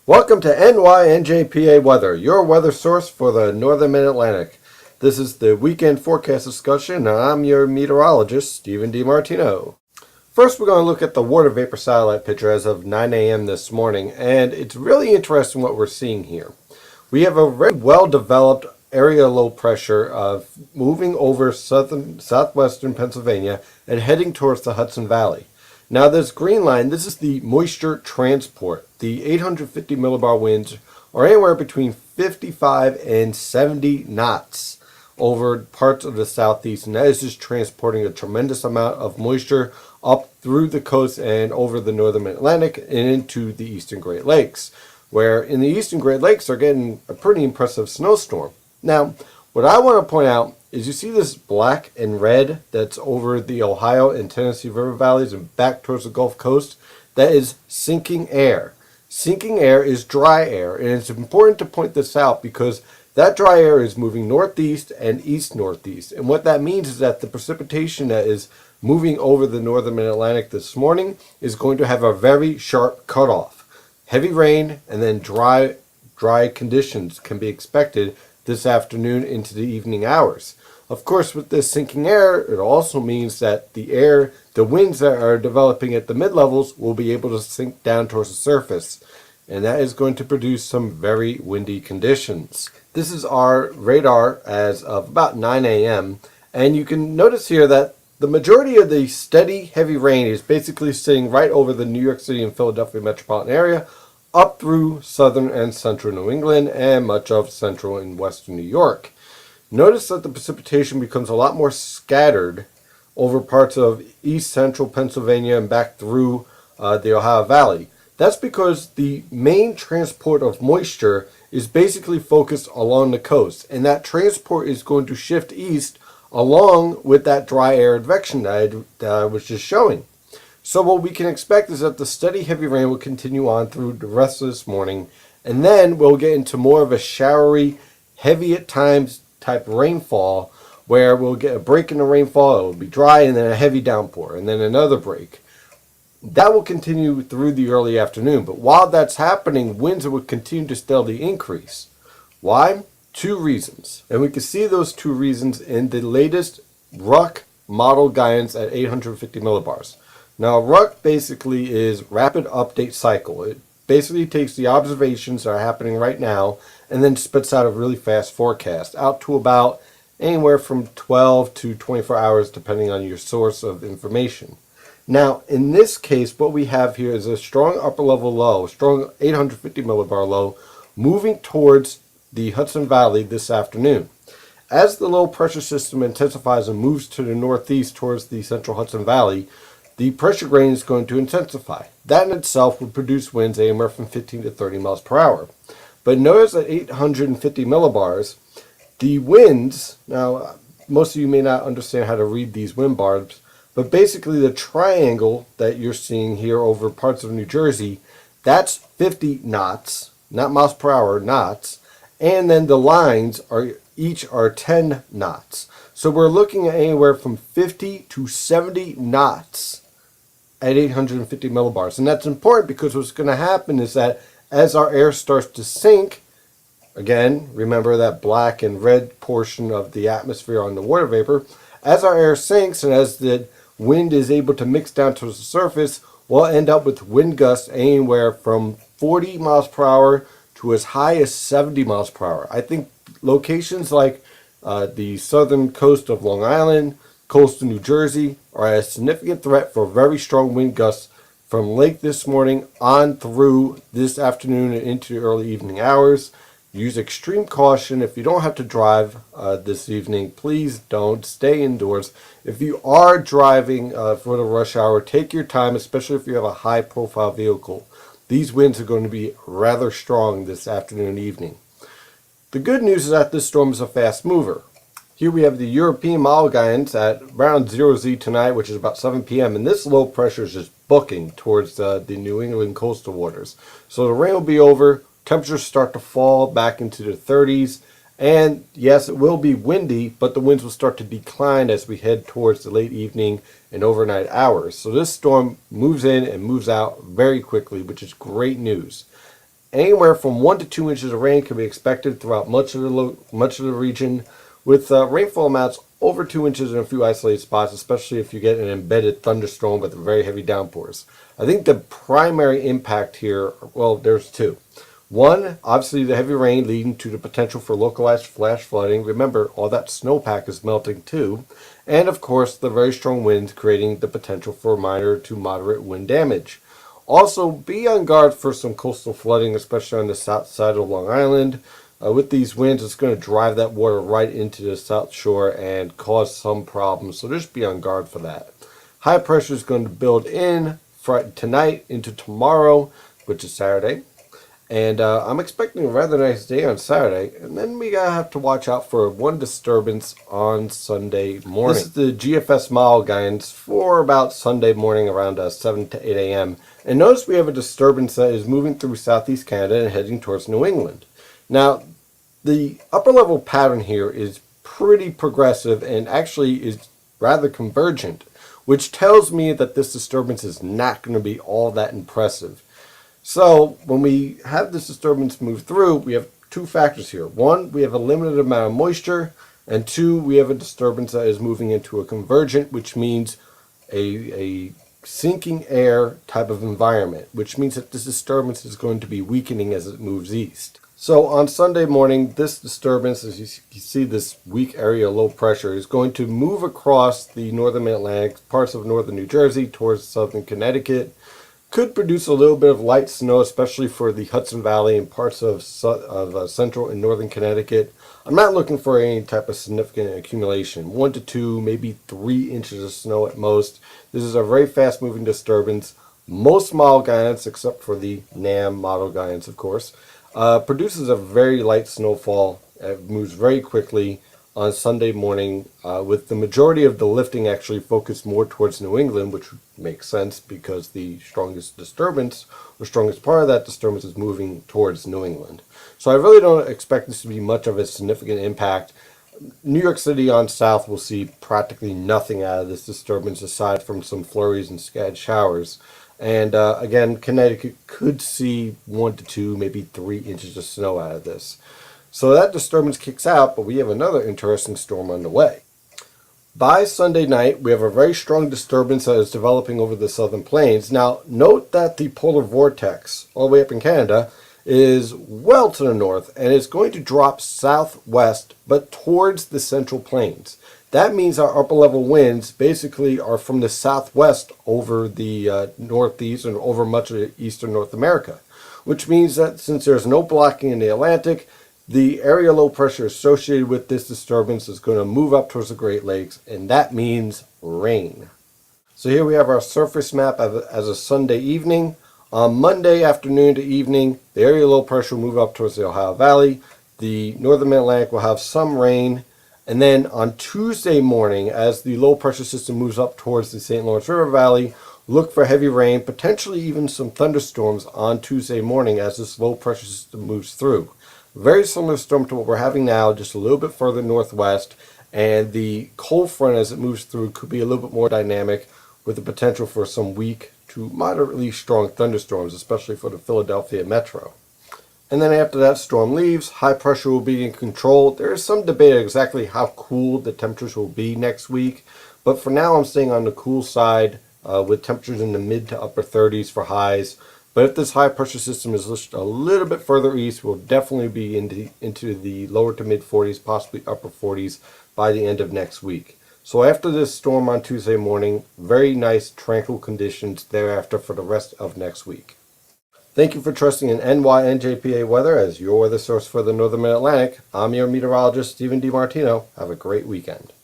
Welcome to NYNJPA Weather, your weather source for the Northern Mid-Atlantic. This is the weekend forecast discussion, and I'm your meteorologist, Stephen DiMartino. First, we're going to look at the water vapor satellite picture as of 9 a.m. this morning, and it's really interesting what we're seeing here. We have a very well-developed area low pressure moving over southwestern Pennsylvania and heading towards the Hudson Valley. Now this green line, this is the moisture transport. The 850 millibar winds are anywhere between 55 and 70 knots over parts of the southeast, and that is just transporting a tremendous amount of moisture up through the coast and over the northern Atlantic and into the eastern Great Lakes, where in the eastern Great Lakes are getting a pretty impressive snowstorm. Now, what I want to point out is you see this black and red that's over the Ohio and Tennessee river valleys and back towards the Gulf Coast. That is sinking air. Sinking air is dry air, and it's important to point this out because that dry air is moving northeast and east-northeast. And what that means is that the precipitation that is moving over the northern Mid-Atlantic this morning is going to have a very sharp cutoff. Heavy rain and then dry conditions can be expected this afternoon into the evening hours. Of course, with this sinking air, it also means that the winds that are developing at the mid-levels will be able to sink down towards the surface, and that is going to produce some very windy conditions. This is our radar as of about 9 a.m., and you can notice here that the majority of the steady, heavy rain is basically sitting right over the New York City and Philadelphia metropolitan area, up through southern and central New England and much of central and western New York. Notice that the precipitation becomes a lot more scattered over parts of east central Pennsylvania and back through the Ohio Valley. That's because the main transport of moisture is basically focused along the coast, and that transport is going to shift east along with that dry air advection that I was just showing. So what we can expect is that the steady heavy rain will continue on through the rest of this morning, and then we'll get into more of a showery, heavy at times type rainfall, where we'll get a break in the rainfall, it will be dry, and then a heavy downpour, and then another break. That will continue through the early afternoon, but while that's happening, winds will continue to steadily increase. Why? Two reasons, and we can see those two reasons in the latest RUC model guidance at 850 millibars. Now, RUC basically is Rapid Update Cycle. It basically takes the observations that are happening right now and then spits out a really fast forecast out to about anywhere from 12 to 24 hours depending on your source of information. Now, in this case, what we have here is a strong upper level low, strong 850 millibar low, moving towards the Hudson Valley this afternoon. As the low pressure system intensifies and moves to the northeast towards the central Hudson Valley, the pressure gradient is going to intensify. That in itself would produce winds anywhere from 15 to 30 miles per hour. But notice at 850 millibars, the winds, now most of you may not understand how to read these wind bars, but basically the triangle that you're seeing here over parts of New Jersey, that's 50 knots, not miles per hour, knots, and then the lines each are 10 knots. So we're looking at anywhere from 50 to 70 knots at 850 millibars. And that's important because what's going to happen is that as our air starts to sink, again, remember that black and red portion of the atmosphere on the water vapor, as our air sinks and as the wind is able to mix down to the surface, we'll end up with wind gusts anywhere from 40 miles per hour to as high as 70 miles per hour. I think locations like the southern coast of Long Island, coastal New Jersey are a significant threat for very strong wind gusts from late this morning on through this afternoon and into the early evening hours. Use extreme caution. If you don't have to drive this evening, please don't. Stay indoors. If you are driving for the rush hour, take your time, especially if you have a high-profile vehicle. These winds are going to be rather strong this afternoon and evening. The good news is that this storm is a fast mover. Here we have the European model guidance at around 0Z tonight, which is about 7 p.m. And this low pressure is just booking towards the New England coastal waters. So the rain will be over. Temperatures start to fall back into the 30s. And yes, it will be windy, but the winds will start to decline as we head towards the late evening and overnight hours. So this storm moves in and moves out very quickly, which is great news. Anywhere from 1 to 2 inches of rain can be expected throughout much of the region, with rainfall amounts over 2 inches in a few isolated spots, especially if you get an embedded thunderstorm with very heavy downpours. I think the primary impact here, well, there's two. One, obviously the heavy rain leading to the potential for localized flash flooding. Remember, all that snowpack is melting too. And of course, the very strong winds creating the potential for minor to moderate wind damage. Also, be on guard for some coastal flooding, especially on the south side of Long Island. With these winds, it's going to drive that water right into the south shore and cause some problems. So just be on guard for that. High pressure is going to build in tonight into tomorrow, which is Saturday. And I'm expecting a rather nice day on Saturday. And then we gotta have to watch out for one disturbance on Sunday morning. This is the GFS model guidance for about Sunday morning around 7 to 8 a.m. And notice we have a disturbance that is moving through southeast Canada and heading towards New England. Now, the upper level pattern here is pretty progressive and actually is rather convergent, which tells me that this disturbance is not going to be all that impressive. So when we have this disturbance move through, we have two factors here. One, we have a limited amount of moisture, and two, we have a disturbance that is moving into a convergent, which means a sinking air type of environment, which means that this disturbance is going to be weakening as it moves east. So on Sunday morning, this disturbance, as you see this weak area of low pressure, is going to move across the northern Mid-Atlantic, parts of northern New Jersey towards southern Connecticut. Could produce a little bit of light snow, especially for the Hudson Valley and parts of central and northern Connecticut. I'm not looking for any type of significant accumulation. 1 to 2, maybe 3 inches of snow at most. This is a very fast moving disturbance. Most model guidance, except for the NAM model guidance, of course, produces a very light snowfall. It moves very quickly on Sunday morning, with the majority of the lifting actually focused more towards New England, which makes sense because the strongest disturbance, or strongest part of that disturbance, is moving towards New England. So I really don't expect this to be much of a significant impact. New York City on south will see practically nothing out of this disturbance aside from some flurries and scattered showers. And again, Connecticut could see 1 to 2, maybe 3 inches of snow out of this. So that disturbance kicks out, but we have another interesting storm on the way. By Sunday night, we have a very strong disturbance that is developing over the southern plains. Now, note that the polar vortex, all the way up in Canada, is well to the north, and it's going to drop southwest, but towards the central plains. That means our upper level winds basically are from the southwest over the northeast and over much of eastern North America, which means that since there's no blocking in the Atlantic, the area low pressure associated with this disturbance is going to move up towards the Great Lakes, and that means rain. So here we have our surface map as a Sunday evening. On Monday afternoon to evening, the area low pressure will move up towards the Ohio Valley. The northern Mid-Atlantic will have some rain. And then on Tuesday morning, as the low pressure system moves up towards the St. Lawrence River Valley, look for heavy rain, potentially even some thunderstorms on Tuesday morning as this low pressure system moves through. Very similar storm to what we're having now, just a little bit further northwest, and the cold front as it moves through could be a little bit more dynamic with the potential for some weak to moderately strong thunderstorms, especially for the Philadelphia metro. And then after that storm leaves, high pressure will be in control. There is some debate exactly how cool the temperatures will be next week, but for now I'm staying on the cool side with temperatures in the mid to upper 30s for highs. But if this high pressure system is just a little bit further east, we'll definitely be into the lower to mid 40s, possibly upper 40s by the end of next week. So after this storm on Tuesday morning, very nice tranquil conditions thereafter for the rest of next week. Thank you for trusting in NYNJPA Weather as your weather source for the Northern Mid-Atlantic. I'm your meteorologist, Stephen DiMartino. Have a great weekend.